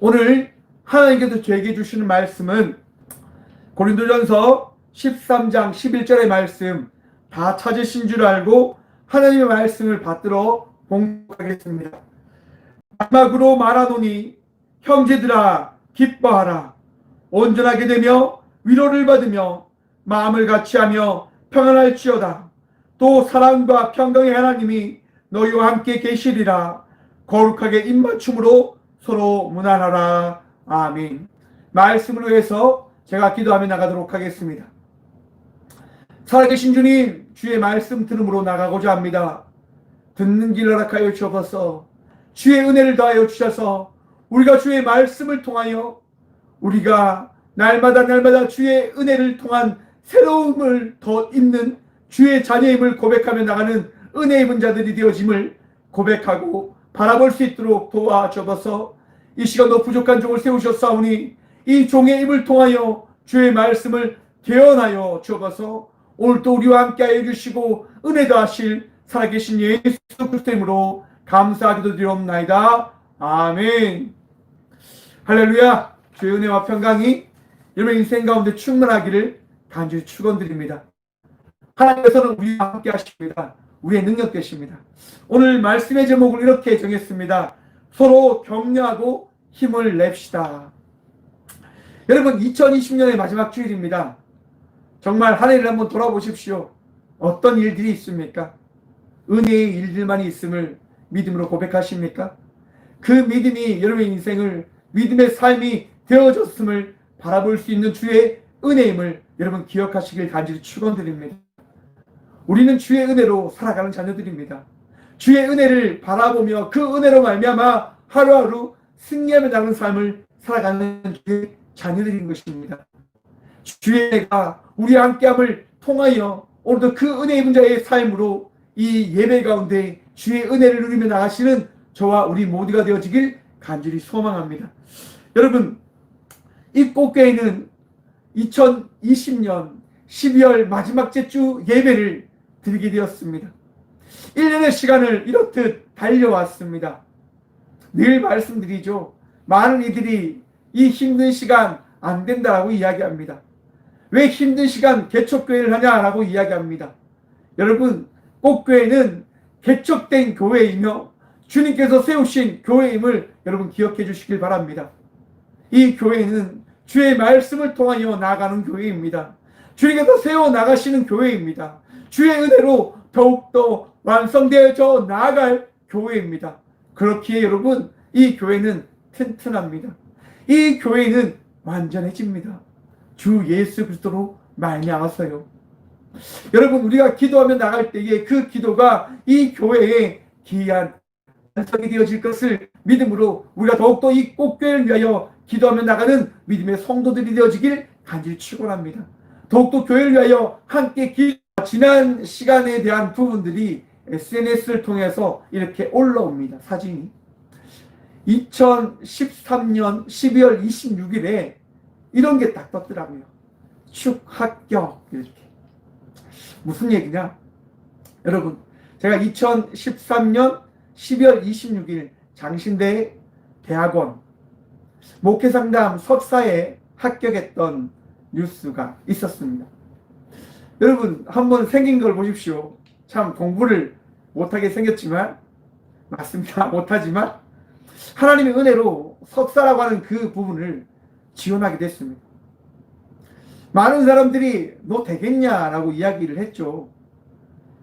오늘 하나님께서 저에게 주시는 말씀은 고린도전서 13장 11절의 말씀, 다 찾으신 줄 알고 하나님의 말씀을 받들어 봉독하겠습니다. 마지막으로 말하노니 형제들아 기뻐하라. 온전하게 되며 위로를 받으며 마음을 같이하며 평안할지어다. 또 사랑과 평강의 하나님이 너희와 함께 계시리라. 거룩하게 입맞춤으로 서로 문안하라. 아멘. 말씀을 위해서 제가 기도하며 나가도록 하겠습니다. 살아계신 주님, 주의 말씀 들음으로 나가고자 합니다. 듣는 길 허락하여 주옵소서. 주의 은혜를 더하여 주셔서 우리가 주의 말씀을 통하여 우리가 날마다 주의 은혜를 통한 새로움을 더 있는 주의 자녀임을 고백하며 나가는 은혜 입은 자들이 되어짐을 고백하고 바라볼 수 있도록 도와주옵소서. 이 시간도 부족한 종을 세우셨사오니 이 종의 입을 통하여 주의 말씀을 개헌하여 주옵소서. 오늘도 우리와 함께하여 주시고 은혜 더하실 살아계신 예수 그리스도 이름으로 감사하기도 드리옵나이다. 아멘. 할렐루야. 주의 은혜와 평강이 여러분 인생 가운데 충만하기를 간절히 축원드립니다. 하나님께서는 우리와 함께 하십니다. 우리의 능력 되십니다. 오늘 말씀의 제목을 이렇게 정했습니다. 서로 격려하고 힘을 냅시다. 여러분 2020년의 마지막 주일입니다. 정말 한 해를 한번 돌아보십시오. 어떤 일들이 있습니까? 은혜의 일들만이 있음을 믿음으로 고백하십니까? 그 믿음이 여러분의 인생을 믿음의 삶이 되어졌음을 바라볼 수 있는 주의 은혜임을 여러분 기억하시길 간절히 축원드립니다. 우리는 주의 은혜로 살아가는 자녀들입니다. 주의 은혜를 바라보며 그 은혜로 말미암아 하루하루 승리하며 나가는 삶을 살아가는 주의 자녀들인 것입니다. 주의 은혜가 우리와 함께함을 통하여 오늘도 그 은혜 입은 자의 삶으로 이 예배 가운데 주의 은혜를 누리며 나가시는 저와 우리 모두가 되어지길 간절히 소망합니다. 여러분, 이 꽃교회는 2020년 12월 마지막 주 예배를 드리게 되었습니다. 1년의 시간을 이렇듯 달려왔습니다. 늘 말씀드리죠. 많은 이들이 이 힘든 시간 안 된다라고 이야기합니다. 왜 힘든 시간 개척교회를 하냐라고 이야기합니다. 여러분, 꽃교회는 개척된 교회이며 주님께서 세우신 교회임을 여러분 기억해 주시길 바랍니다. 이 교회는 주의 말씀을 통하여 나아가는 교회입니다. 주님께서 세워 나가시는 교회입니다. 주의 은혜로 더욱더 완성되어져 나아갈 교회입니다. 그렇기에 여러분, 이 교회는 튼튼합니다. 이 교회는 완전해집니다. 주 예수 그리스도로 말미암아서요. 여러분, 우리가 기도하며 나갈 때에 그 기도가 이 교회의 귀한 반석이 되어질 것을 믿음으로 우리가 더욱더 이 꽃교회를 위하여 기도하며 나가는 믿음의 성도들이 되어지길 간절히 축원합니다. 더욱더 교회를 위하여 함께 지난 시간에 대한 부분들이 SNS를 통해서 이렇게 올라옵니다. 사진이 2013년 12월 26일에 이런 게 딱 떴더라고요. 축합격. 이렇게 무슨 얘기냐? 여러분, 제가 2013년 12월 26일 장신대 대학원 목회상담 석사에 합격했던 뉴스가 있었습니다. 여러분, 한번 생긴 걸 보십시오. 참 공부를 못하게 생겼지만, 맞습니다. 못하지만 하나님의 은혜로 석사라고 하는 그 부분을 지원하게 됐습니다. 많은 사람들이 너 되겠냐라고 이야기를 했죠.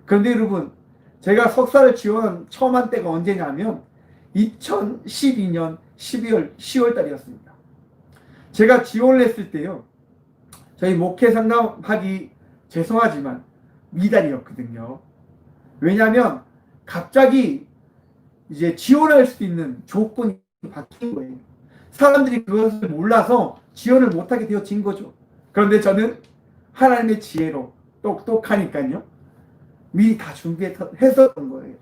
그런데 여러분, 제가 석사를 처음 한 때가 언제냐면 2012년 10월 달이었습니다. 제가 지원을 했을 때요, 저희 목회 상담하기 죄송하지만 미달이었거든요. 왜냐하면 갑자기 이제 지원할 수 있는 조건이 바뀐 거예요. 사람들이 그것을 몰라서 지원을 못하게 되어진 거죠. 그런데 저는 하나님의 지혜로 똑똑하니까요, 미리 다 준비했었던 거예요.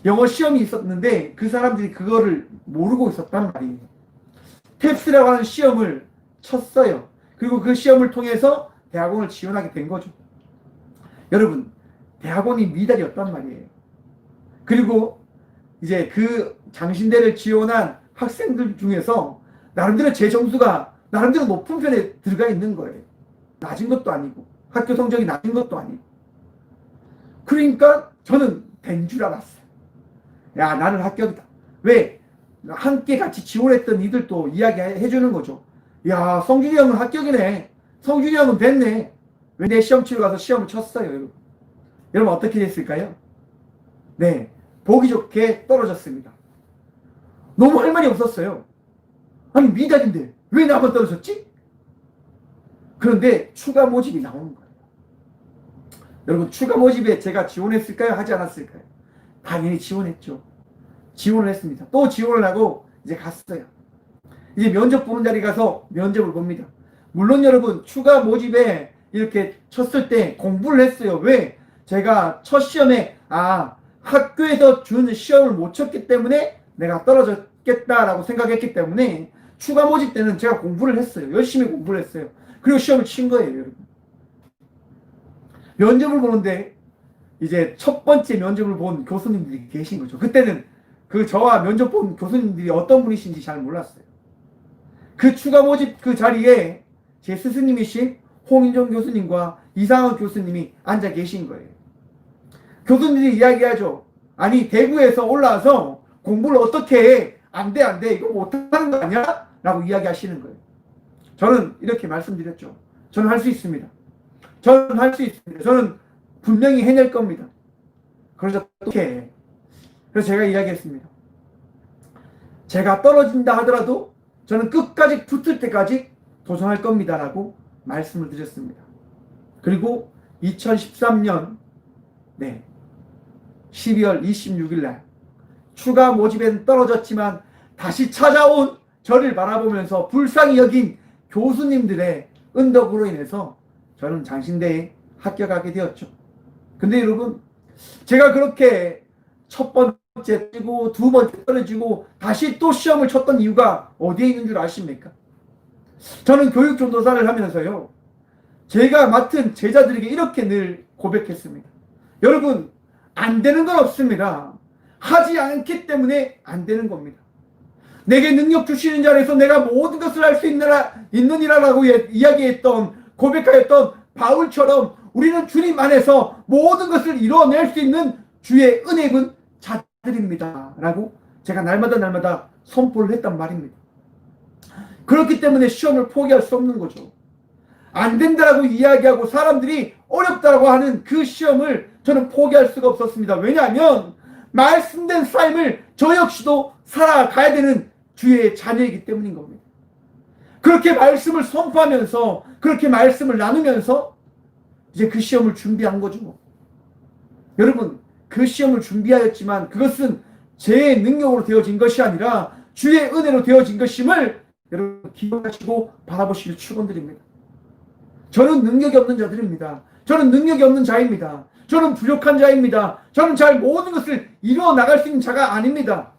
영어 시험이 있었는데 그 사람들이 그거를 모르고 있었단 말이에요. 탭스라고 하는 시험을 쳤어요. 그리고 그 시험을 통해서 대학원을 지원하게 된 거죠. 여러분, 대학원이 미달이었단 말이에요. 그리고 이제 그 장신대를 지원한 학생들 중에서 나름대로 제 점수가 나름대로 높은 편에 들어가 있는 거예요. 낮은 것도 아니고 학교 성적이 낮은 것도 아니고. 그러니까 저는 된 줄 알았어요. 야, 나는 합격이다. 왜? 함께 같이 지원했던 이들도 이야기해 주는 거죠. 야, 성준이 형은 합격이네. 성준이 형은 됐네. 왜 내 시험 치러 가서 시험을 쳤어요, 여러분. 여러분 어떻게 됐을까요? 네, 보기 좋게 떨어졌습니다. 너무 할 말이 없었어요. 아니, 미달인데 왜 나만 떨어졌지? 그런데 추가 모집이 나오는 거예요. 여러분, 추가 모집에 제가 지원했을까요? 하지 않았을까요? 당연히 지원했죠. 지원을 했습니다. 또 지원을 하고 이제 갔어요. 이제 면접 보는 자리 가서 면접을 봅니다. 물론 여러분, 추가 모집에 이렇게 쳤을 때 공부를 했어요. 왜? 제가 첫 시험에 학교에서 준 시험을 못 쳤기 때문에 내가 떨어졌겠다라고 생각했기 때문에 추가 모집 때는 제가 공부를 했어요. 열심히 공부를 했어요. 그리고 시험을 친 거예요, 여러분. 면접을 보는데 이제 첫 번째 면접을 본 교수님들이 계신 거죠. 그때는 저와 면접 본 교수님들이 어떤 분이신지 잘 몰랐어요. 그 추가 모집 그 자리에 제 스승님이신 홍인종 교수님과 이상원 교수님이 앉아 계신 거예요. 교수님들이 이야기하죠. 아니, 대구에서 올라와서 공부를 어떻게 해? 안 돼. 이거 못하는 거 아니야? 라고 이야기하시는 거예요. 저는 이렇게 말씀드렸죠. 저는 할 수 있습니다. 저는 할 수 있습니다. 저는 분명히 해낼 겁니다. 그래서 어떻게? 그래서 제가 이야기했습니다. 제가 떨어진다 하더라도 저는 끝까지 붙을 때까지 도전할 겁니다라고 말씀을 드렸습니다. 그리고 2013년 12월 26일 날 추가 모집엔 떨어졌지만 다시 찾아온 저를 바라보면서 불쌍히 여긴 교수님들의 은덕으로 인해서 저는 장신대에 합격하게 되었죠. 근데 여러분, 제가 그렇게 첫 번째 뛰고 두 번째 떨어지고 다시 또 시험을 쳤던 이유가 어디에 있는 줄 아십니까? 저는 교육 전도사를 하면서요, 제가 맡은 제자들에게 이렇게 늘 고백했습니다. 여러분, 안 되는 건 없습니다. 하지 않기 때문에 안 되는 겁니다. 내게 능력 주시는 자리에서 내가 모든 것을 할 수 있느니라라고 이야기했던, 고백하였던 바울처럼 우리는 주님 안에서 모든 것을 이뤄낼 수 있는 주의 은혜군 자들입니다 라고 제가 날마다 선포를 했단 말입니다. 그렇기 때문에 시험을 포기할 수 없는 거죠. 안 된다라고 이야기하고 사람들이 어렵다라고 하는 그 시험을 저는 포기할 수가 없었습니다. 왜냐하면 말씀된 삶을 저 역시도 살아가야 되는 주의 자녀이기 때문인 겁니다. 그렇게 말씀을 선포하면서, 그렇게 말씀을 나누면서 이제 그 시험을 준비한 거죠. 여러분, 그 시험을 준비하였지만 그것은 제 능력으로 되어진 것이 아니라 주의 은혜로 되어진 것임을 여러분 기억하시고 바라보시길 축원드립니다. 저는 능력이 없는 자들입니다. 저는 능력이 없는 자입니다. 저는 부족한 자입니다. 저는 잘 모든 것을 이루어 나갈 수 있는 자가 아닙니다.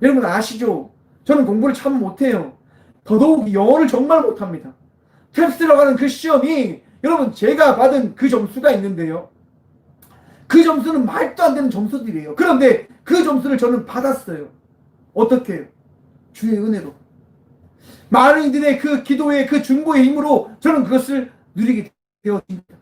여러분 아시죠? 저는 공부를 참 못해요. 더더욱 영어를 정말 못합니다. 탭스라고 하는 그 시험이 여러분 제가 받은 그 점수가 있는데요. 그 점수는 말도 안 되는 점수들이에요. 그런데 그 점수를 저는 받았어요. 어떻게 해요? 주의 은혜로. 많은 이들의 그 기도의 그 중보의 힘으로 저는 그것을 누리게 되었습니다.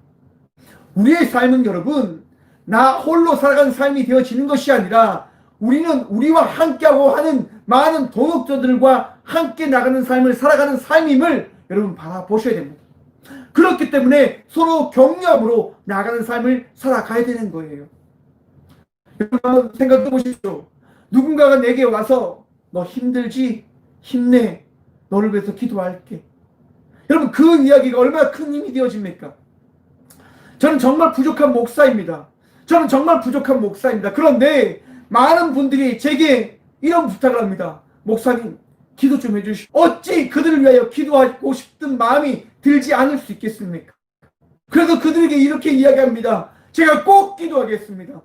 우리의 삶은 여러분, 나 홀로 살아가는 삶이 되어지는 것이 아니라 우리는 우리와 함께하고 하는 많은 동역자들과 함께 나가는 삶을 살아가는 삶임을 여러분 바라보셔야 됩니다. 그렇기 때문에 서로 격려함으로 나가는 삶을 살아가야 되는 거예요. 여러분 한번 생각해 보십시오. 누군가가 내게 와서 너 힘들지? 힘내. 너를 위해서 기도할게. 여러분 그 이야기가 얼마나 큰 힘이 되어집니까? 저는 정말 부족한 목사입니다. 그런데 많은 분들이 제게 이런 부탁을 합니다. 목사님, 기도 좀 해주시오. 어찌 그들을 위하여 기도하고 싶은 마음이 들지 않을 수 있겠습니까? 그래서 그들에게 이렇게 이야기합니다. 제가 꼭 기도하겠습니다.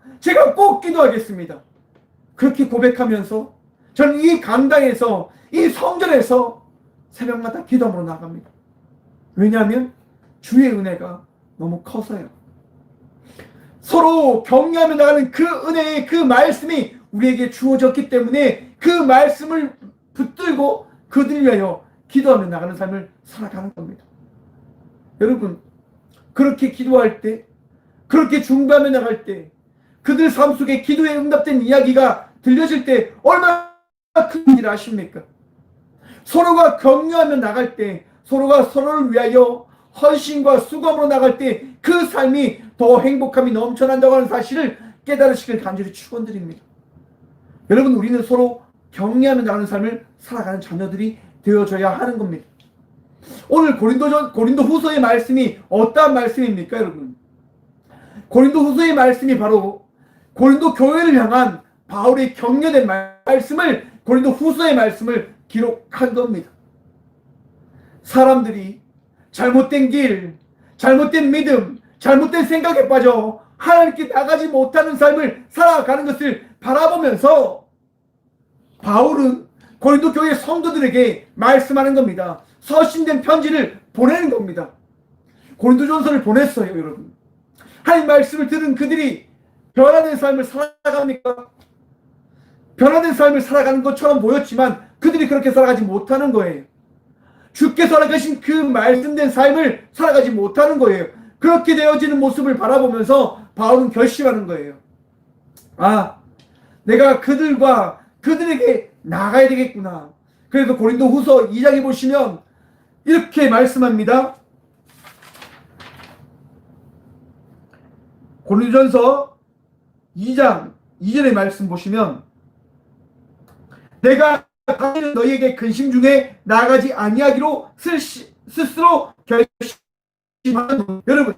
그렇게 고백하면서 저는 이 강당에서, 이 성전에서 새벽마다 기도함으로 나갑니다. 왜냐하면 주의 은혜가 너무 커서요. 서로 격려하며 나가는 그 은혜의 그 말씀이 우리에게 주어졌기 때문에 그 말씀을 붙들고 그들 위하여 기도하며 나가는 삶을 살아가는 겁니다. 여러분, 그렇게 기도할 때, 그렇게 중보하며 나갈 때, 그들 삶 속에 기도에 응답된 이야기가 들려질 때 얼마나 큰 일을 아십니까? 서로가 격려하며 나갈 때, 서로가 서로를 위하여 헌신과 수고함으로 나갈 때 그 삶이 더 행복함이 넘쳐난다고 하는 사실을 깨달으시길 간절히 축원드립니다. 여러분, 우리는 서로 격려하며 나가는 삶을 살아가는 자녀들이 되어줘야 하는 겁니다. 오늘 고린도 후서의 말씀이 어떠한 말씀입니까, 여러분? 고린도 후서의 말씀이 바로 고린도 교회를 향한 바울의 격려된 말씀을, 고린도 후서의 말씀을 기록한 겁니다. 사람들이 잘못된 길, 잘못된 믿음, 잘못된 생각에 빠져 하나님께 나가지 못하는 삶을 살아가는 것을 바라보면서 바울은 고린도 교회 성도들에게 말씀하는 겁니다. 서신된 편지를 보내는 겁니다. 고린도전서를 보냈어요, 여러분. 하나님 말씀을 들은 그들이 변화된 삶을 살아갑니까? 변화된 삶을 살아가는 것처럼 보였지만 그들이 그렇게 살아가지 못하는 거예요. 주께서 살아가신 그 말씀된 삶을 살아가지 못하는 거예요. 그렇게 되어지는 모습을 바라보면서 바울은 결심하는 거예요. 아, 내가 그들에게 나가야 되겠구나. 그래서 고린도 후서 2장에 보시면 이렇게 말씀합니다. 고린도전서 2장 2절의 말씀 보시면, 내가 다시는 너희에게 근심 중에 나아가지 아니하기로 스스로 결심하는. 여러분,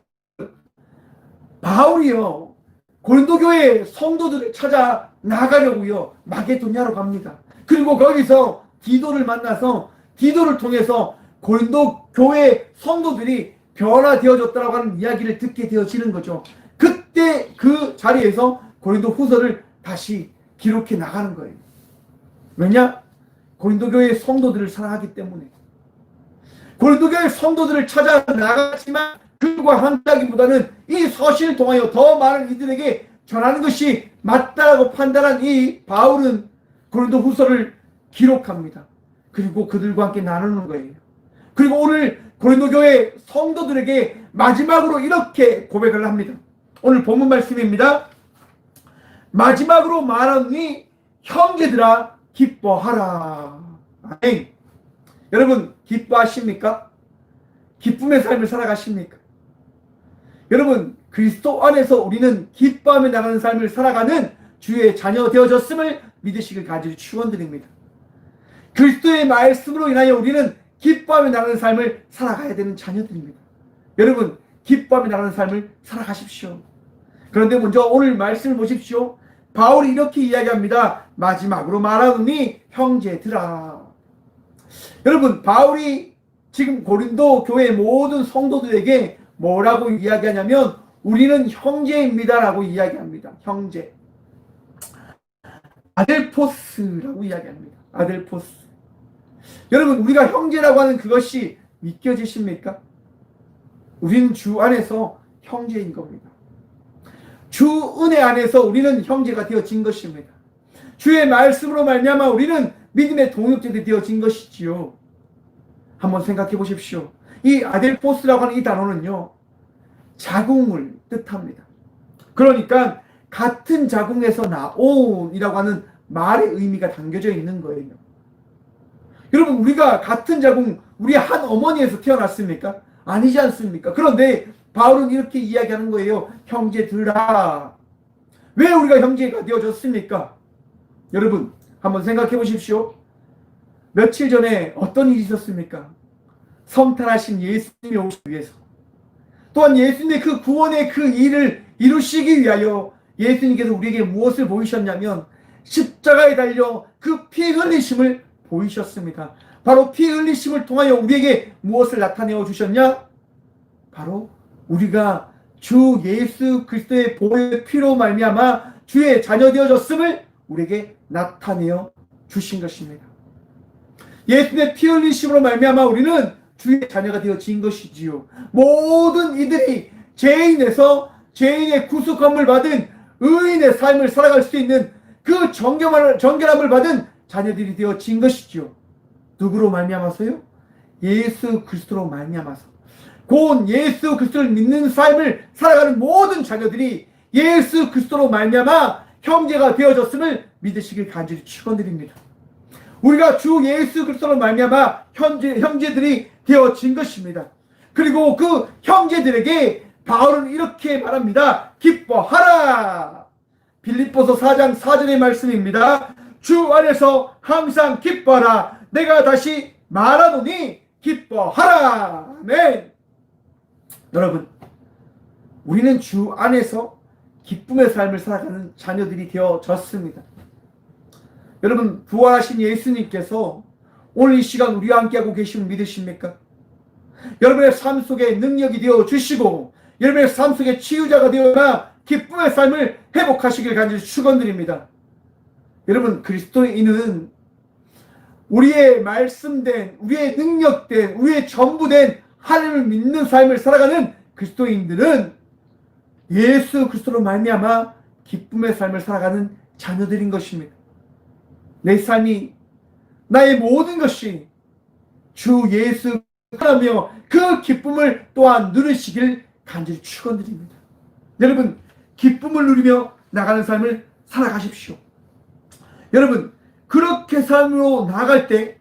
바울이요 고린도 교회 성도들을 찾아 나가려고요 마게도냐로 갑니다. 그리고 거기서 디도를 만나서 디도를 통해서 고린도 교회 성도들이 변화되어졌다라고 하는 이야기를 듣게 되어지는 거죠. 그때 그 자리에서 고린도 후서를 다시 기록해 나가는 거예요. 왜냐? 고린도 교회 성도들을 사랑하기 때문에. 고린도 교회 성도들을 찾아 나갔지만 그들과 함께하기보다는 이 서신을 통하여 더 많은 이들에게 전하는 것이 맞다라고 판단한 이 바울은 고린도 후서를 기록합니다. 그리고 그들과 함께 나누는 거예요. 그리고 오늘 고린도 교회 성도들에게 마지막으로 이렇게 고백을 합니다. 오늘 본문 말씀입니다. 마지막으로 말하니 형제들아 기뻐하라. 아멘. 여러분, 기뻐하십니까? 기쁨의 삶을 살아가십니까? 여러분, 그리스도 안에서 우리는 기뻐하며 나가는 삶을 살아가는 주의 자녀 되어졌음을 믿으시길 간절히 축원드립니다. 그리스도의 말씀으로 인하여 우리는 기뻐하며 나가는 삶을 살아가야 되는 자녀들입니다. 여러분, 기뻐하며 나가는 삶을 살아가십시오. 그런데 먼저 오늘 말씀을 보십시오. 바울이 이렇게 이야기합니다. 마지막으로 말하노니 형제들아. 여러분, 바울이 지금 고린도 교회 모든 성도들에게 뭐라고 이야기하냐면 우리는 형제입니다라고 이야기합니다. 형제. 아델포스라고 이야기합니다. 아델포스. 여러분, 우리가 형제라고 하는 그것이 믿겨지십니까? 우리는 주 안에서 형제인 겁니다. 주 은혜 안에서 우리는 형제가 되어진 것입니다. 주의 말씀으로 말미암아 우리는 믿음의 동역자들이 되어진 것이지요. 한번 생각해 보십시오. 이 아델포스라고 하는 이 단어는요, 자궁을 뜻합니다. 그러니까 같은 자궁에서 나온이라고 하는 말의 의미가 담겨져 있는 거예요. 여러분, 우리가 같은 자궁, 우리 한 어머니에서 태어났습니까? 아니지 않습니까? 그런데 바울은 이렇게 이야기하는 거예요. 형제들아. 왜 우리가 형제가 되어졌습니까? 여러분, 한번 생각해 보십시오. 며칠 전에 어떤 일이 있었습니까? 성탄하신 예수님이 오시기 위해서, 또한 예수님의 그 구원의 그 일을 이루시기 위하여 예수님께서 우리에게 무엇을 보이셨냐면 십자가에 달려 그 피 흘리심을 보이셨습니다. 바로 피 흘리심을 통하여 우리에게 무엇을 나타내어 주셨냐? 바로 우리가 주 예수 그리스도의 보혈의 피로 말미암아 주의 자녀 되어졌음을 우리에게 나타내어 주신 것입니다. 예수님의 피 흘리심으로 말미암아 우리는 주의 자녀가 되어진 것이지요. 모든 이들이 죄인에서 죄인의 구속함을 받은 의인의 삶을 살아갈 수 있는 그 정결함을 받은 자녀들이 되어진 것이죠. 누구로 말미암아서요? 예수 그리스도로 말미암아서. 곧 예수 그리스도를 믿는 삶을 살아가는 모든 자녀들이 예수 그리스도로 말미암아 형제가 되어졌음을 믿으시길 간절히 축원드립니다. 우리가 주 예수 그리스도로 말미암아 형제들이 되어진 것입니다. 그리고 그 형제들에게 바울은 이렇게 말합니다. 기뻐하라. 빌립보서 4장 4절의 말씀입니다. 주 안에서 항상 기뻐하라. 내가 다시 말하노니 기뻐하라. 아멘. 여러분, 우리는 주 안에서 기쁨의 삶을 살아가는 자녀들이 되어졌습니다. 여러분, 부활하신 예수님께서 오늘 이 시간 우리와 함께하고 계심을 믿으십니까? 여러분의 삶 속에 능력이 되어주시고 여러분의 삶 속에 치유자가 되어나 기쁨의 삶을 회복하시길 간절히 축원드립니다. 여러분, 그리스도인은 우리의 말씀된, 우리의 능력된, 우리의 전부된 하나님을 믿는 삶을 살아가는 그리스도인들은 예수 그리스도로 말미암아 기쁨의 삶을 살아가는 자녀들인 것입니다. 내 삶이, 나의 모든 것이 주 예수 하며 그 기쁨을 또한 누리시길 간절히 축원드립니다. 여러분, 기쁨을 누리며 나가는 삶을 살아가십시오. 여러분, 그렇게 삶으로 나아갈 때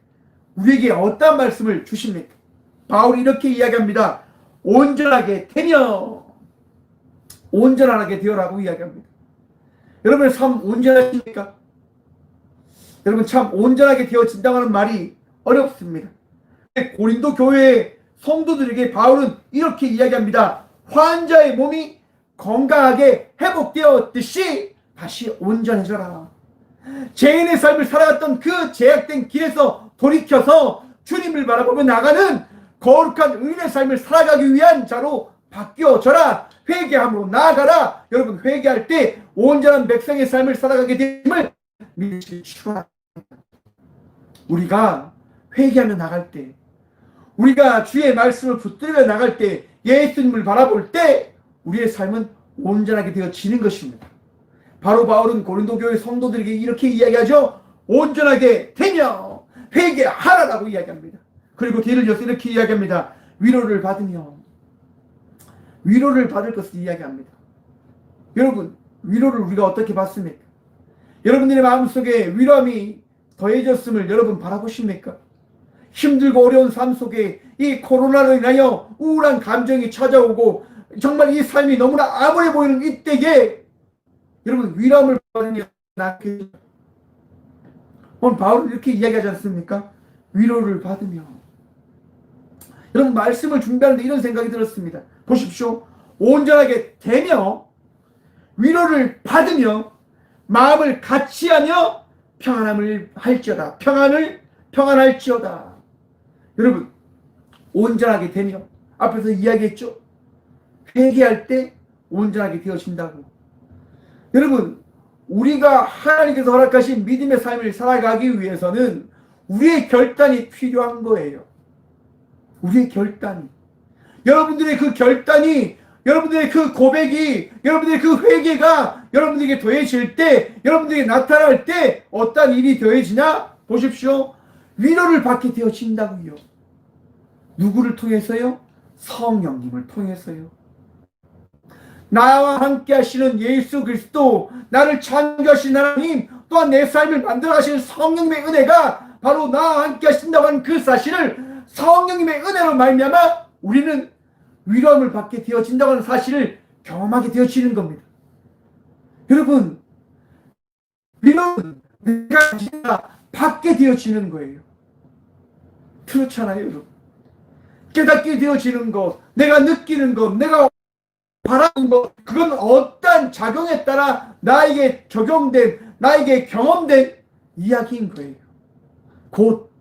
우리에게 어떤 말씀을 주십니까? 바울이 이렇게 이야기합니다. 온전하게 되며, 온전하게 되어라고 이야기합니다. 여러분의 삶 온전하십니까? 여러분, 참 온전하게 되어진다고 하는 말이 어렵습니다. 고린도 교회의 성도들에게 바울은 이렇게 이야기합니다. 환자의 몸이 건강하게 회복되었듯이 다시 온전해져라. 죄인의 삶을 살아갔던 그 제약된 길에서 돌이켜서 주님을 바라보며 나가는 거룩한 의인의 삶을 살아가기 위한 자로 바뀌어져라. 회개함으로 나아가라. 여러분, 회개할 때 온전한 백성의 삶을 살아가게 됨을 믿으시기 축원합니다. 우리가 회개하며 나갈 때, 우리가 주의 말씀을 붙들며 나갈 때, 예수님을 바라볼 때 우리의 삶은 온전하게 되어지는 것입니다. 바로 바울은 고린도 교회 성도들에게 이렇게 이야기하죠. 온전하게 되며 회개하라라고 이야기합니다. 그리고 뒤를 이어서 이렇게 이야기합니다. 위로를 받으며, 위로를 받을 것을 이야기합니다. 여러분, 위로를 우리가 어떻게 받습니까? 여러분들의 마음속에 위로함이 더해졌음을 여러분 바라보십니까? 힘들고 어려운 삶 속에 이 코로나로 인하여 우울한 감정이 찾아오고 정말 이 삶이 너무나 암울해 보이는 이때에 여러분, 위로함을 받으며 나게, 오늘 바울은 이렇게 이야기하지 않습니까? 위로를 받으며. 여러분, 말씀을 준비하는데 이런 생각이 들었습니다. 보십시오. 온전하게 되며 위로를 받으며 마음을 같이하며 평안함을 할지어다. 평안할지어다. 여러분, 온전하게 되며, 앞에서 이야기했죠. 회개할 때 온전하게 되어진다고. 여러분, 우리가 하나님께서 허락하신 믿음의 삶을 살아가기 위해서는 우리의 결단이 필요한 거예요. 우리의 결단이. 여러분들의 그 결단이, 여러분들의 그 고백이, 여러분들의 그 회개가 여러분들에게 더해질 때, 여러분들에게 나타날 때 어떤 일이 더해지냐? 보십시오. 위로를 받게 되어진다고요. 누구를 통해서요? 성령님을 통해서요. 나와 함께 하시는 예수 그리스도, 나를 창조하신 하나님, 또한 내 삶을 만들어 가시는 성령님의 은혜가 바로 나와 함께 하신다고 하는 그 사실을, 성령님의 은혜로 말미암아 우리는 위로함을 받게 되어진다고 하는 사실을 경험하게 되어지는 겁니다. 여러분, 위로는 내가 받게 되어지는 거예요. 그렇잖아요, 여러분. 깨닫게 되어지는 것, 내가 느끼는 것, 내가 바라는 것, 그건 어떠한 작용에 따라 나에게 적용된, 나에게 경험된 이야기인 거예요. 곧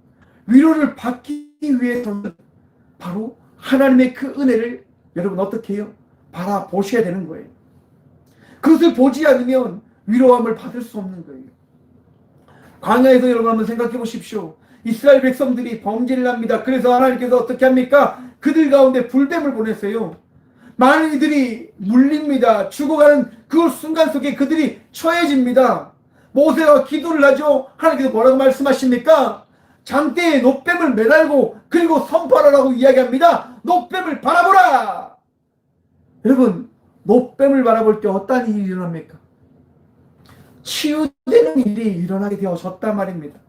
위로를 받기 위해서는 바로 하나님의 그 은혜를 여러분 어떻게 해요? 바라보셔야 되는 거예요. 그것을 보지 않으면 위로함을 받을 수 없는 거예요. 광야에서 여러분 한번 생각해 보십시오. 이스라엘 백성들이 범죄를 합니다. 그래서 하나님께서 어떻게 합니까? 그들 가운데 불뱀을 보냈어요. 많은 이들이 물립니다. 죽어가는 그 순간 속에 그들이 처해집니다. 모세가 기도를 하죠. 하나님께서 뭐라고 말씀하십니까? 장대에 놋뱀을 매달고 그리고 선포하라고 이야기합니다. 놋뱀을 바라보라. 여러분, 놋뱀을 바라볼 때 어떤 일이 일어납니까? 치유되는 일이 일어나게 되어졌단 말입니다.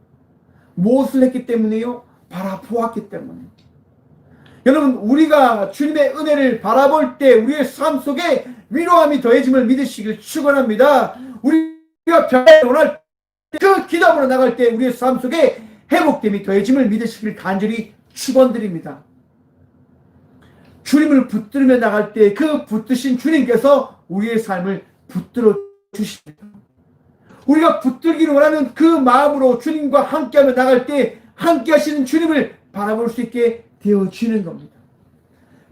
무엇을 했기 때문에요? 바라보았기 때문에. 여러분, 우리가 주님의 은혜를 바라볼 때 우리의 삶 속에 위로함이 더해짐을 믿으시길 축원합니다. 우리가 평안을 원할 때, 그 기도하러 나갈 때 우리의 삶 속에 회복됨이 더해짐을 믿으시길 간절히 축원드립니다. 주님을 붙들며 나갈 때 그 붙드신 주님께서 우리의 삶을 붙들어 주십니다. 우리가 붙들기를 원하는 그 마음으로 주님과 함께하며 나갈 때 함께 하시는 주님을 바라볼 수 있게 되어지는 겁니다.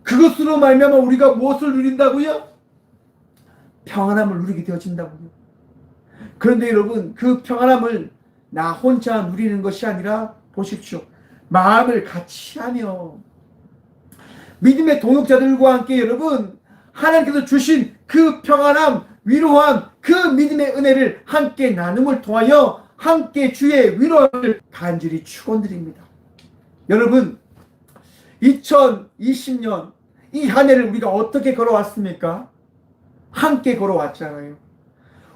그것으로 말미암아 우리가 무엇을 누린다고요? 평안함을 누리게 되어진다고요. 그런데 여러분, 그 평안함을 나 혼자 누리는 것이 아니라 보십시오. 마음을 같이 하며 믿음의 동역자들과 함께 여러분, 하나님께서 주신 그 평안함, 위로함, 그 믿음의 은혜를 함께 나눔을 통하여 함께 주의 위로를 간절히 축원드립니다. 여러분, 2020년 이 한 해를 우리가 어떻게 걸어왔습니까? 함께 걸어왔잖아요.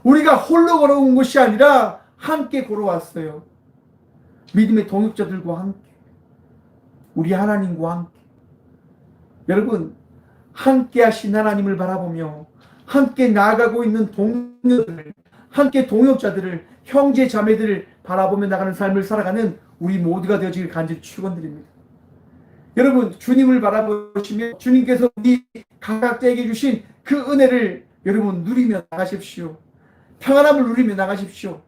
우리가 홀로 걸어온 것이 아니라 함께 걸어왔어요. 믿음의 동역자들과 함께, 우리 하나님과 함께. 여러분, 함께 하신 하나님을 바라보며 함께 나아가고 있는 동료들, 함께 동역자들을, 형제 자매들을 바라보며 나가는 삶을 살아가는 우리 모두가 되어지길 간절히 축원드립니다. 여러분, 주님을 바라보시며 주님께서 우리 각각자에게 주신 그 은혜를 여러분 누리며 나가십시오. 평안함을 누리며 나가십시오.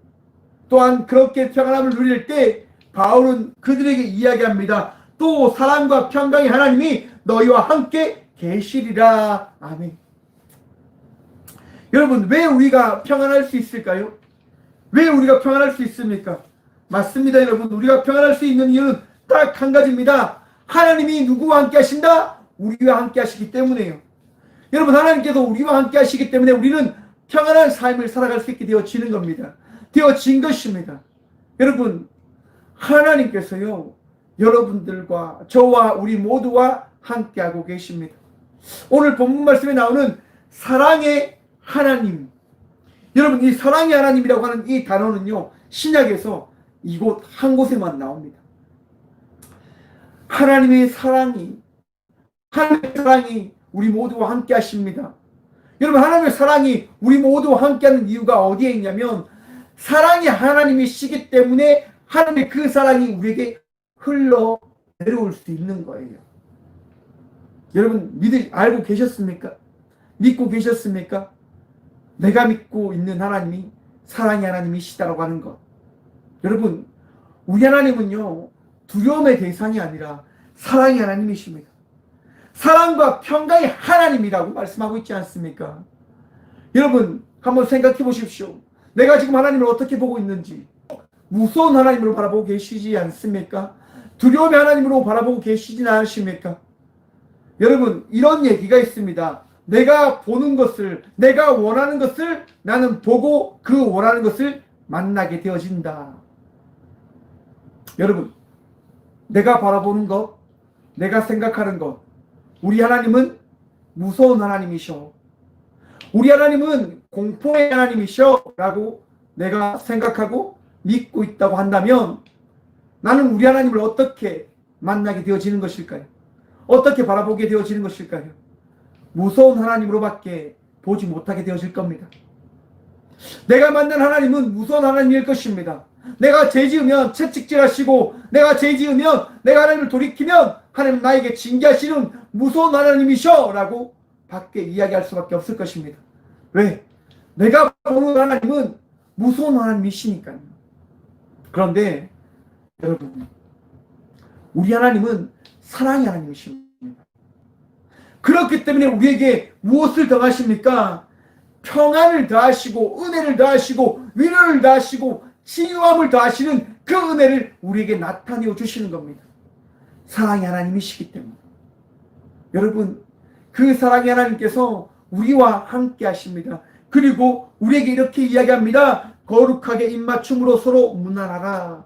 또한 그렇게 평안함을 누릴 때 바울은 그들에게 이야기합니다. 또 사랑과 평강의 하나님이 너희와 함께 계시리라. 아멘. 여러분, 왜 우리가 평안할 수 있을까요? 왜 우리가 평안할 수 있습니까? 맞습니다, 여러분. 우리가 평안할 수 있는 이유는 딱 한 가지입니다. 하나님이 누구와 함께 하신다? 우리와 함께 하시기 때문에요. 여러분, 하나님께서 우리와 함께 하시기 때문에 우리는 평안한 삶을 살아갈 수 있게 되어지는 겁니다. 되어진 것입니다. 여러분, 하나님께서요, 여러분들과 저와 우리 모두와 함께하고 계십니다. 오늘 본문 말씀에 나오는 사랑의 하나님. 여러분, 이 사랑의 하나님이라고 하는 이 단어는요, 신약에서 이곳 한 곳에만 나옵니다. 하나님의 사랑이 우리 모두와 함께 하십니다. 여러분, 하나님의 사랑이 우리 모두와 함께하는 이유가 어디에 있냐면 사랑이 하나님이시기 때문에 하나님의 그 사랑이 우리에게 흘러 내려올 수 있는 거예요. 여러분, 알고 계셨습니까? 믿고 계셨습니까? 내가 믿고 있는 하나님이 사랑의 하나님이시다라고 하는 것. 여러분, 우리 하나님은요, 두려움의 대상이 아니라 사랑의 하나님이십니다. 사랑과 평강의 하나님이라고 말씀하고 있지 않습니까? 여러분, 한번 생각해 보십시오. 내가 지금 하나님을 어떻게 보고 있는지. 무서운 하나님으로 바라보고 계시지 않습니까? 두려움의 하나님으로 바라보고 계시진 않으십니까? 여러분, 이런 얘기가 있습니다. 내가 보는 것을, 내가 원하는 것을 나는 보고 그 원하는 것을 만나게 되어진다. 여러분, 내가 바라보는 것, 내가 생각하는 것, 우리 하나님은 무서운 하나님이셔. 우리 하나님은 공포의 하나님이셔 라고 내가 생각하고 믿고 있다고 한다면 나는 우리 하나님을 어떻게 만나게 되어지는 것일까요? 어떻게 바라보게 되어지는 것일까요? 무서운 하나님으로밖에 보지 못하게 되어질 겁니다. 내가 만난 하나님은 무서운 하나님일 것입니다. 내가 죄 지으면 채찍질하시고 내가 죄 지으면 내가 하나님을 돌이키면 하나님 나에게 징계하시는 무서운 하나님이셔 라고 밖에 이야기할 수밖에 없을 것입니다. 왜? 내가 보는 하나님은 무서운 하나님이시니까요. 그런데 여러분, 우리 하나님은 사랑의 하나님이십니다. 그렇기 때문에 우리에게 무엇을 더하십니까? 평안을 더하시고 은혜를 더하시고 위로를 더하시고 치유함을 더하시는 그 은혜를 우리에게 나타내어 주시는 겁니다. 사랑의 하나님이시기 때문에. 여러분, 그 사랑의 하나님께서 우리와 함께 하십니다. 그리고 우리에게 이렇게 이야기합니다. 거룩하게 입맞춤으로 서로 문안하라.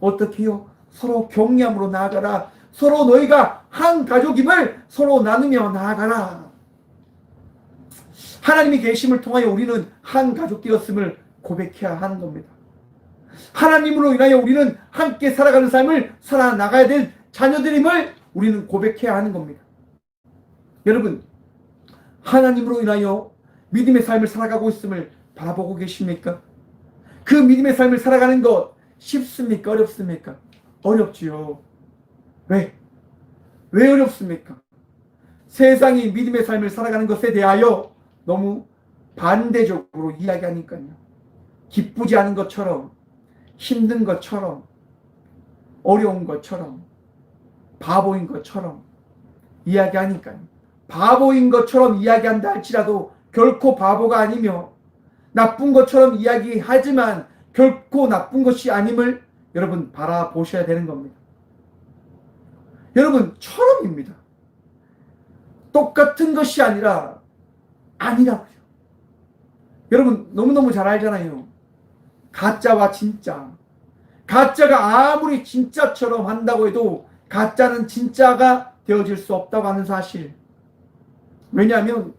어떻게 해요? 서로 격려함으로 나아가라. 서로 너희가 한 가족임을 서로 나누며 나아가라. 하나님이 계심을 통하여 우리는 한 가족 되었음을 고백해야 하는 겁니다. 하나님으로 인하여 우리는 함께 살아가는 삶을 살아나가야 될 자녀들임을 우리는 고백해야 하는 겁니다. 여러분, 하나님으로 인하여 믿음의 삶을 살아가고 있음을 바라보고 계십니까? 그 믿음의 삶을 살아가는 것 쉽습니까? 어렵습니까? 어렵지요. 왜? 왜 어렵습니까? 세상이 믿음의 삶을 살아가는 것에 대하여 너무 반대적으로 이야기하니까요. 기쁘지 않은 것처럼, 힘든 것처럼, 어려운 것처럼, 바보인 것처럼 이야기하니까요. 바보인 것처럼 이야기한다 할지라도 결코 바보가 아니며 나쁜 것처럼 이야기하지만 결코 나쁜 것이 아님을 여러분 바라보셔야 되는 겁니다. 여러분, 처럼입니다. 똑같은 것이 아니라 아니라고요. 여러분 너무너무 잘 알잖아요. 가짜와 진짜. 가짜가 아무리 진짜처럼 한다고 해도 가짜는 진짜가 되어질 수 없다고 하는 사실. 왜냐하면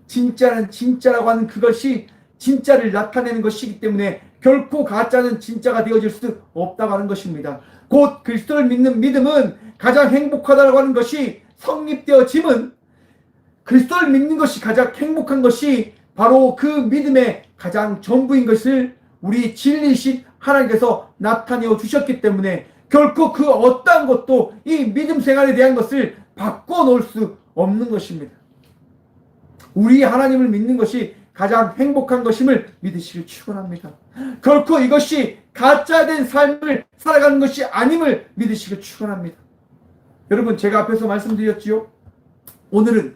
진짜는 진짜라고 하는 그것이 진짜를 나타내는 것이기 때문에 결코 가짜는 진짜가 되어질 수 없다고 하는 것입니다. 곧 그리스도를 믿는 믿음은 가장 행복하다고 하는 것이 성립되어짐은 그리스도를 믿는 것이 가장 행복한 것이 바로 그 믿음의 가장 전부인 것을 우리 진리이신 하나님께서 나타내어 주셨기 때문에 결코 그 어떠한 것도 이 믿음 생활에 대한 것을 바꿔놓을 수 없는 것입니다. 우리 하나님을 믿는 것이 가장 행복한 것임을 믿으시길 축원합니다. 결코 이것이 가짜된 삶을 살아가는 것이 아님을 믿으시길 축원합니다. 여러분, 제가 앞에서 말씀드렸지요. 오늘은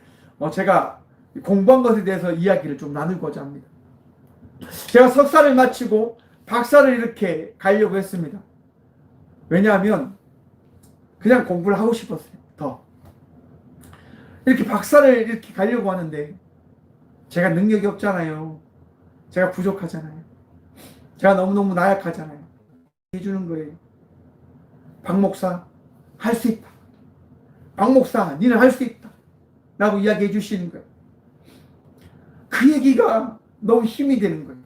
제가 공부한 것에 대해서 이야기를 좀 나누고자 합니다. 제가 석사를 마치고 박사를 이렇게 가려고 했습니다. 왜냐하면 그냥 공부를 하고 싶었어요. 더 이렇게 박사를 이렇게 가려고 하는데 제가 능력이 없잖아요. 제가 부족하잖아요. 제가 너무너무 나약하잖아요. 해주는 거예요. 박 목사 할 수 있다. 박 목사 니는 할 수 있다 라고 이야기해 주시는 거예요. 그 얘기가 너무 힘이 되는 거예요.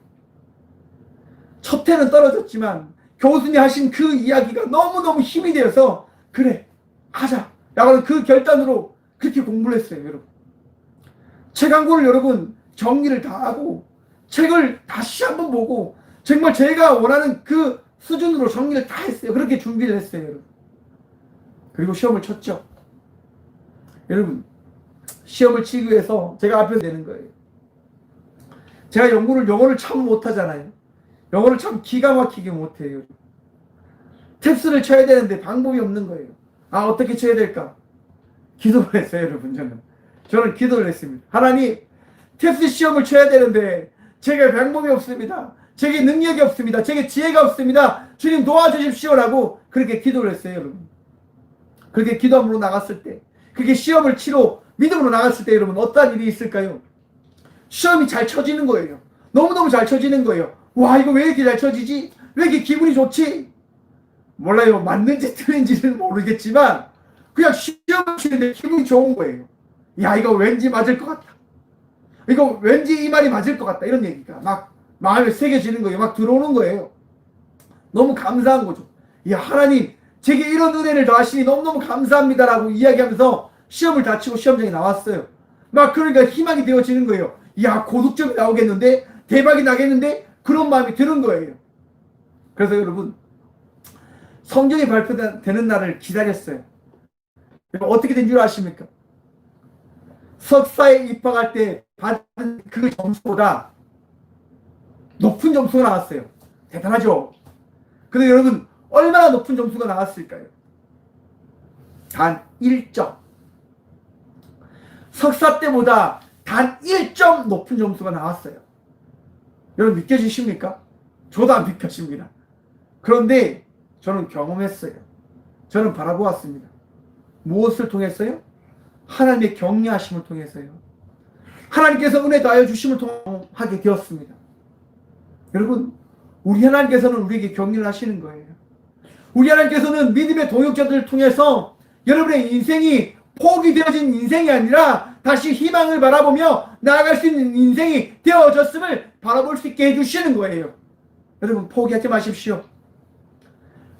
첫 해는 떨어졌지만 교수님이 하신 그 이야기가 너무너무 힘이 되어서 그래 하자 라고 하는 그 결단으로 그렇게 공부를 했어요. 여러분, 책 한 권을 여러분 정리를 다 하고 책을 다시 한번 보고 정말 제가 원하는 그 수준으로 정리를 다 했어요. 그렇게 준비를 했어요. 여러분, 그리고 시험을 쳤죠. 여러분, 시험을 치기 위해서 제가 앞에서 내는 거예요. 제가 영어를 참 못하잖아요. 영어를 참 기가 막히게 못해요. 탭스를 쳐야 되는데 방법이 없는 거예요. 어떻게 쳐야 될까? 기도를 했어요. 여러분, 저는 기도를 했습니다. 하나님, 탭스 시험을 쳐야 되는데 제게 방법이 없습니다. 제게 능력이 없습니다. 제게 지혜가 없습니다. 주님 도와주십시오라고 그렇게 기도를 했어요. 여러분, 그렇게 기도함으로 나갔을 때, 그게 시험을 치러 믿음으로 나갔을 때 여러분 어떤 일이 있을까요? 시험이 잘 쳐지는 거예요. 너무너무 잘 쳐지는 거예요. 와, 이거 왜 이렇게 잘 쳐지지? 왜 이렇게 기분이 좋지? 몰라요. 맞는지 틀린지는 모르겠지만 그냥 시험을 치는데 기분이 좋은 거예요. 야, 이거 왠지 맞을 것 같다. 이거 왠지 이 말이 맞을 것 같다. 이런 얘기가 막 마음에 새겨지는 거예요. 막 들어오는 거예요. 너무 감사한 거죠. 야, 하나님 제게 이런 은혜를 더하시니 너무너무 감사합니다라고 이야기하면서 시험을 다 치고 시험장에 나왔어요. 막 그러니까 희망이 되어지는 거예요. 야, 고득점이 나오겠는데? 대박이 나겠는데? 그런 마음이 드는 거예요. 그래서 여러분, 성경이 발표되는 날을 기다렸어요. 어떻게 된 줄 아십니까? 석사에 입학할 때 받은 그 점수보다 높은 점수가 나왔어요. 대단하죠? 근데 여러분, 얼마나 높은 점수가 나왔을까요? 단 1점. 석사 때보다 단 1점 높은 점수가 나왔어요. 여러분, 믿겨지십니까? 저도 안 믿겨집니다. 그런데 저는 경험했어요. 저는 바라보았습니다. 무엇을 통해서요? 하나님의 격려하심을 통해서요. 하나님께서 은혜 더하여 주심을 통하게 되었습니다. 여러분, 우리 하나님께서는 우리에게 격려를 하시는 거예요. 우리 하나님께서는 믿음의 동역자들을 통해서 여러분의 인생이 포기되어진 인생이 아니라 다시 희망을 바라보며 나아갈 수 있는 인생이 되어졌음을 바라볼 수 있게 해주시는 거예요. 여러분, 포기하지 마십시오.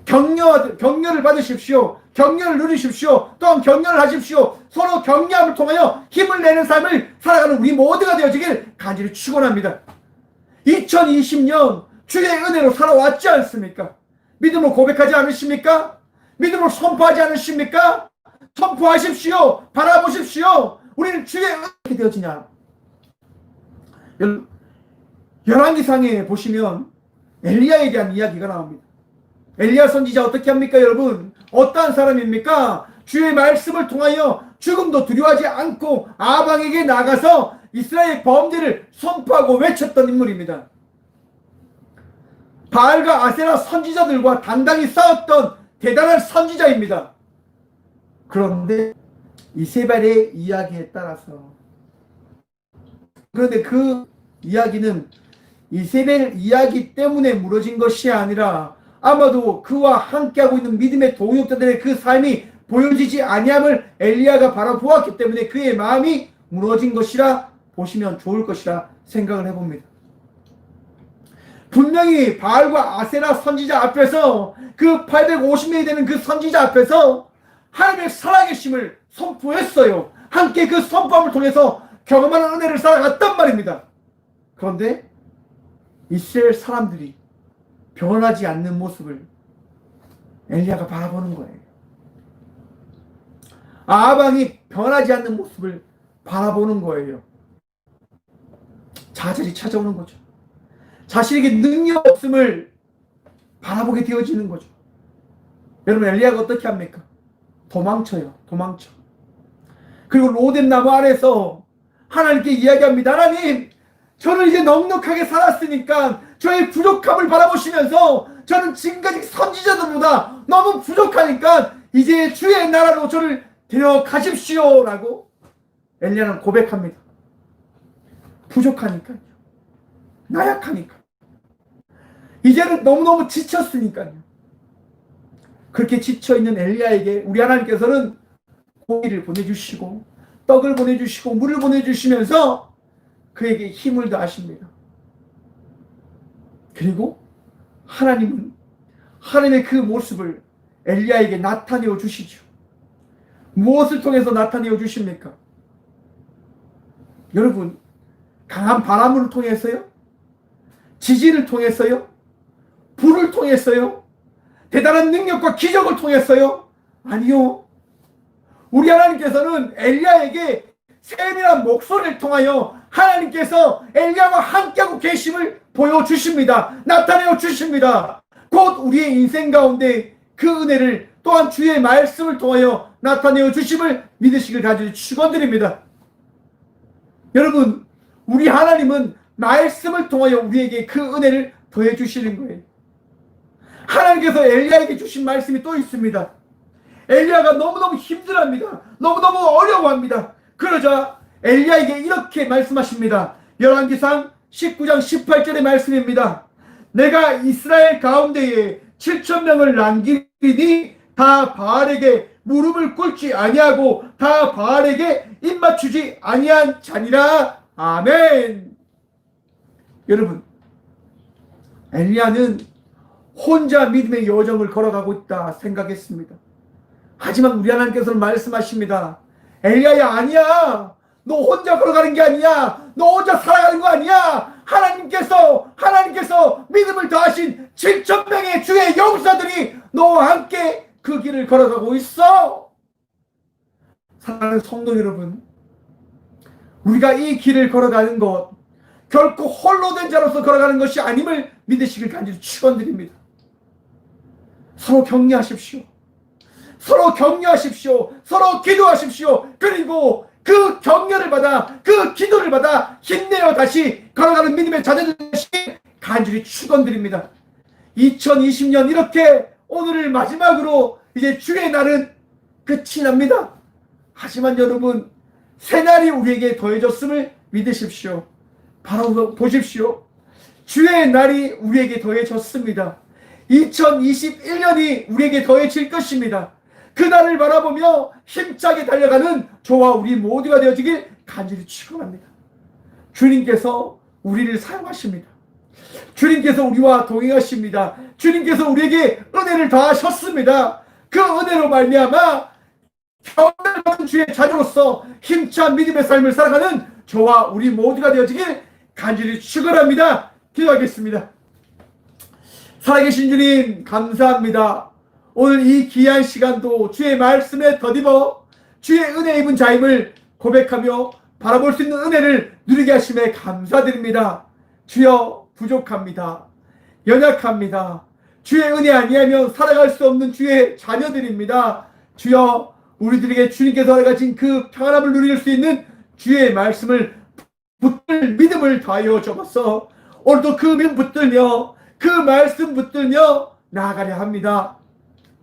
격려를 받으십시오. 격려를 누리십시오. 또한 격려를 하십시오. 서로 격려함을 통하여 힘을 내는 삶을 살아가는 우리 모두가 되어지길 간절히 축원합니다. 2020년 주의 은혜로 살아왔지 않습니까? 믿음으로 고백하지 않으십니까? 믿음으로 선포하지 않으십니까? 선포하십시오. 바라보십시오. 우리는 주의 은혜가 되어지냐? 열왕기상에 보시면 엘리야에 대한 이야기가 나옵니다. 엘리야 선지자 어떻게 합니까, 여러분? 어떠한 사람입니까? 주의 말씀을 통하여 죽음도 두려워하지 않고 아방에게 나가서 이스라엘 범죄를 선포하고 외쳤던 인물입니다. 바알과 아세라 선지자들과 당당히 싸웠던 대단한 선지자입니다. 그런데 이세벨의 이야기에 따라서, 그런데 그 이야기는 이세벨 이야기 때문에 무너진 것이 아니라 아마도 그와 함께하고 있는 믿음의 동역자들의 그 삶이 보여지지 아니함을 엘리야가 바라보았기 때문에 그의 마음이 무너진 것이라 보시면 좋을 것이라 생각을 해봅니다. 분명히 바알과 아세라 선지자 앞에서, 그 850명이 되는 그 선지자 앞에서 하나님의 살아계심을 선포했어요. 함께 그 선포함을 통해서 경험하는 은혜를 살아갔단 말입니다. 그런데 이스라엘 사람들이 변하지 않는 모습을 엘리야가 바라보는 거예요. 아방이 변하지 않는 모습을 바라보는 거예요. 좌절이 찾아오는 거죠. 자신에게 능력 없음을 바라보게 되어지는 거죠. 여러분, 엘리야가 어떻게 합니까? 도망쳐요. 도망쳐. 그리고 로뎀 나무 아래서 하나님께 이야기합니다. 하나님, 저는 이제 넉넉하게 살았으니까 저의 부족함을 바라보시면서 저는 지금까지 선지자들보다 너무 부족하니까 이제 주의 나라로 저를 데려가십시오 라고 엘리야는 고백합니다. 부족하니까요. 나약하니까. 이제는 너무너무 지쳤으니까요. 그렇게 지쳐있는 엘리야에게 우리 하나님께서는 고기를 보내주시고 떡을 보내주시고 물을 보내주시면서 그에게 힘을 더하십니다. 그리고 하나님은 하나님의 그 모습을 엘리야에게 나타내어 주시죠. 무엇을 통해서 나타내어 주십니까? 여러분, 강한 바람을 통해서요? 지진을 통해서요? 불을 통해서요? 대단한 능력과 기적을 통해서요? 아니요. 우리 하나님께서는 엘리야에게 세밀한 목소리를 통하여 하나님께서 엘리야와 함께하고 계심을 보여주십니다. 나타내어 주십니다. 곧 우리의 인생 가운데 그 은혜를 또한 주의 말씀을 통하여 나타내어 주심을 믿으시길 간절히 축원드립니다. 여러분, 우리 하나님은 말씀을 통하여 우리에게 그 은혜를 더해 주시는 거예요. 하나님께서 엘리야에게 주신 말씀이 또 있습니다. 엘리야가 너무너무 힘들어합니다. 너무너무 어려워합니다. 그러자 엘리야에게 이렇게 말씀하십니다. 열왕기상 19장 18절의 말씀입니다. 내가 이스라엘 가운데에 7,000명을 남기니 다 바알에게 무릎을 꿇지 아니하고 다 바알에게 입맞추지 아니한 자니라. 아멘. 여러분, 엘리야는 혼자 믿음의 여정을 걸어가고 있다 생각했습니다. 하지만 우리 하나님께서는 말씀하십니다. 엘리야야, 아니야. 너 혼자 걸어가는 게 아니야. 너 혼자 살아가는 거 아니야. 하나님께서 믿음을 더하신 7,000명의 주의 용사들이 너와 함께 그 길을 걸어가고 있어. 사랑하는 성도 여러분, 우리가 이 길을 걸어가는 것 결코 홀로 된 자로서 걸어가는 것이 아님을 믿으시길 간절히 축원드립니다. 서로 격려하십시오. 서로 격려하십시오. 서로 기도하십시오. 그리고 그 격려를 받아, 그 기도를 받아 힘내어 다시 걸어가는 믿음의 자녀들 되시길 간절히 축원드립니다. 2020년 이렇게 오늘을 마지막으로 이제 주의 날은 끝이 납니다. 하지만 여러분, 새날이 우리에게 더해졌음을 믿으십시오. 바로 보십시오. 주의 날이 우리에게 더해졌습니다. 2021년이 우리에게 더해질 것입니다. 그날을 바라보며 힘차게 달려가는 저와 우리 모두가 되어지길 간절히 축원합니다. 주님께서 우리를 사용하십니다. 주님께서 우리와 동행하십니다. 주님께서 우리에게 은혜를 더하셨습니다. 그 은혜로 말미암아 평안을 받은 주의 자녀로서 힘찬 믿음의 삶을 살아가는 저와 우리 모두가 되어지길 간절히 축원합니다. 기도하겠습니다. 살아계신 주님 감사합니다. 오늘 이 귀한 시간도 주의 말씀에 더입어 주의 은혜 입은 자임을 고백하며 바라볼 수 있는 은혜를 누리게 하심에 감사드립니다. 주여 부족합니다. 연약합니다. 주의 은혜 아니하면 살아갈 수 없는 주의 자녀들입니다. 주여 우리들에게 주님께서 허락하신 그 평안함을 누릴 수 있는 주의 말씀을 붙들 믿음을 더하여 주옵소서. 오늘도 그 믿음 붙들며 그 말씀 붙들며 나아가려 합니다.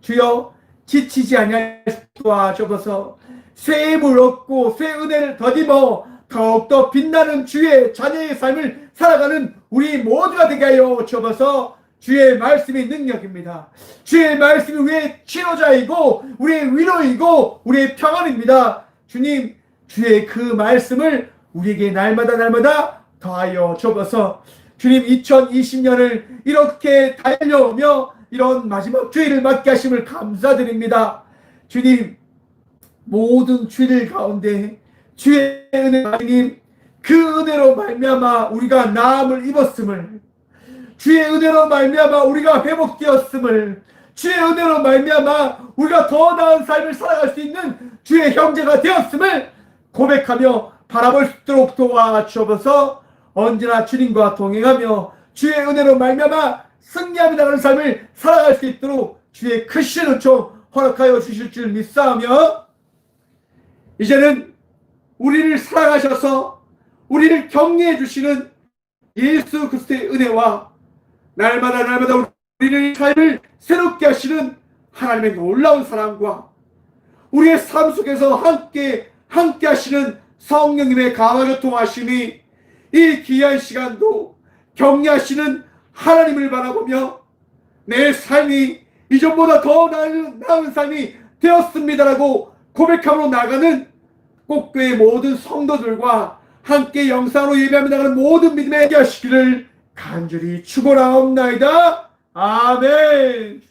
주여 지치지 아니할 도와주옵소서. 새 힘을 얻고 새 은혜를 더입어 더욱더 빛나는 주의 자녀의 삶을 살아가는 우리 모두가 되게 하여 주옵소서. 주의 말씀이 능력입니다. 주의 말씀이 우리의 치료자이고 우리의 위로이고 우리의 평안입니다. 주님 주의 그 말씀을 우리에게 날마다 더하여 주옵소서. 주님 2020년을 이렇게 달려오며 이런 마지막 주일을 맞게 하심을 감사드립니다. 주님 모든 주일 가운데 주의 은혜 주님 그 은혜로 말미암아 우리가 나음을 입었음을, 주의 은혜로 말미암아 우리가 회복되었음을, 주의 은혜로 말미암아 우리가 더 나은 삶을 살아갈 수 있는 주의 형제가 되었음을 고백하며 바라볼 수 있도록 도와주옵소서. 언제나 주님과 동행하며 주의 은혜로 말미암아 승리하며 나가는 삶을 살아갈 수 있도록 주의 크신 은총 허락하여 주실 줄 믿사오며, 이제는 우리를 사랑하셔서 우리를 격려해 주시는 예수 그리스도의 은혜와 날마다 우리의 삶을 새롭게 하시는 하나님의 놀라운 사랑과 우리의 삶 속에서 함께 하시는 성령님의 강하게 통하심이 이 귀한 시간도 격려하시는 하나님을 바라보며 내 삶이 이전보다 더 나은 삶이 되었습니다라고 고백함으로 나가는 꼭교회 모든 성도들과 함께 영상으로 예배하며 나가는 모든 믿음에 하시기를 간절히 축원하옵나이다. 아멘.